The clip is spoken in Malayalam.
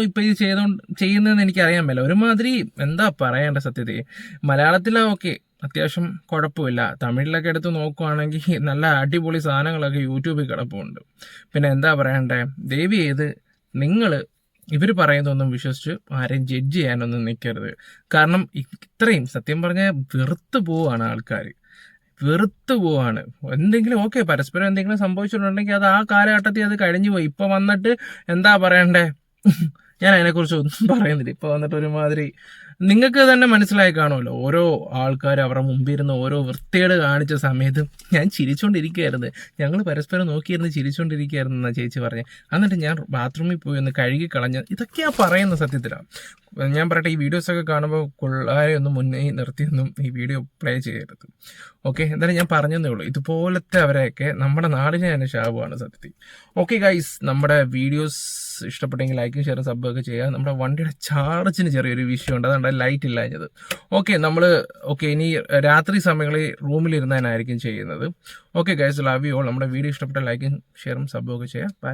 ഇപ്പൊ ഇത് ചെയ്യുന്നതെന്ന് എനിക്കറിയാൻ പറ്റില്ല. ഒരുമാതിരി എന്താ പറയേണ്ട സത്യത്തിൽ. മലയാളത്തിലാ ഓക്കെ, അത്യാവശ്യം കുഴപ്പമില്ല. തമിഴിലൊക്കെ എടുത്ത് നോക്കുവാണെങ്കിൽ നല്ല അടിപൊളി സാധനങ്ങളൊക്കെ യൂട്യൂബിൽ കിടപ്പുണ്ട്. പിന്നെ എന്താ പറയണ്ടേ, ദയവ് ചെയ്ത് നിങ്ങൾ ഇവർ പറയുന്നതൊന്നും വിശ്വസിച്ച് ആരെയും ജഡ്ജ് ചെയ്യാനൊന്നും നിൽക്കരുത്. കാരണം ഇത്രയും സത്യം പറഞ്ഞാൽ വെറുത്ത് പോവാണ് ആൾക്കാർ, വെറുത്തു പോവാണ്. എന്തെങ്കിലും ഓക്കെ പരസ്പരം എന്തെങ്കിലും സംഭവിച്ചിട്ടുണ്ടെങ്കിൽ അത് ആ കാലഘട്ടത്തിൽ അത് കഴിഞ്ഞു പോയി. ഇപ്പൊ വന്നിട്ട് എന്താ പറയണ്ടേ, ഞാൻ അതിനെക്കുറിച്ച് ഒന്നും പറയുന്നില്ല. ഇപ്പൊ വന്നിട്ട് ഒരുമാതിരി നിങ്ങൾക്ക് തന്നെ മനസ്സിലായി കാണുമല്ലോ, ഓരോ ആൾക്കാർ അവരുടെ മുമ്പിരുന്ന് ഓരോ വൃത്തികേട് കാണിച്ച സമയത്ത് ഞാൻ ചിരിച്ചോണ്ടിരിക്കുകയായിരുന്നു. ഞങ്ങൾ പരസ്പരം നോക്കിയിരുന്ന് ചിരിച്ചോണ്ടിരിക്കുകയായിരുന്നു എന്നാ ചേച്ചി പറഞ്ഞത്. എന്നിട്ട് ഞാൻ ബാത്റൂമിൽ പോയി ഒന്ന് കഴുകി കളഞ്ഞ ഇതൊക്കെയാ പറയുന്ന സത്യത്തിലാണ്. ഞാൻ പറയട്ടെ, ഈ വീഡിയോസൊക്കെ കാണുമ്പോൾ കൊള്ളാരെ ഒന്നും മുന്നേ നിർത്തിയൊന്നും ഈ വീഡിയോ പ്ലേ ചെയ്യരുത്. ഓക്കെ, എന്തായാലും ഞാൻ പറഞ്ഞതേ ഉള്ളൂ. ഇതുപോലത്തെ അവരെയൊക്കെ നമ്മുടെ നാടിനെ തന്നെ ശാപമാണ് സത്യത്തിൽ. ഓക്കെ ഗൈസ്, നമ്മുടെ വീഡിയോസ് ഇഷ്ടപ്പെട്ടെങ്കിൽ ലൈക്കും ഷെയറും സബ്ബൊക്കെ ചെയ്യുക. നമ്മുടെ വണ്ടിയുടെ ചാർജിന് ചെറിയൊരു വിഷയമുണ്ട്, അതുകൊണ്ട് ലൈറ്റ് ഇല്ലാഞ്ഞത്. ഓക്കെ ഇനി രാത്രി സമയങ്ങളിൽ റൂമിലിരുന്നതിനായിരിക്കും ചെയ്യുന്നത്. Okay guys, love you all. നമ്മുടെ വീഡിയോ ഇഷ്ടപ്പെട്ട ലൈക്കും ഷെയറും സബ്ബൊക്കെ ചെയ്യുക. ബൈ.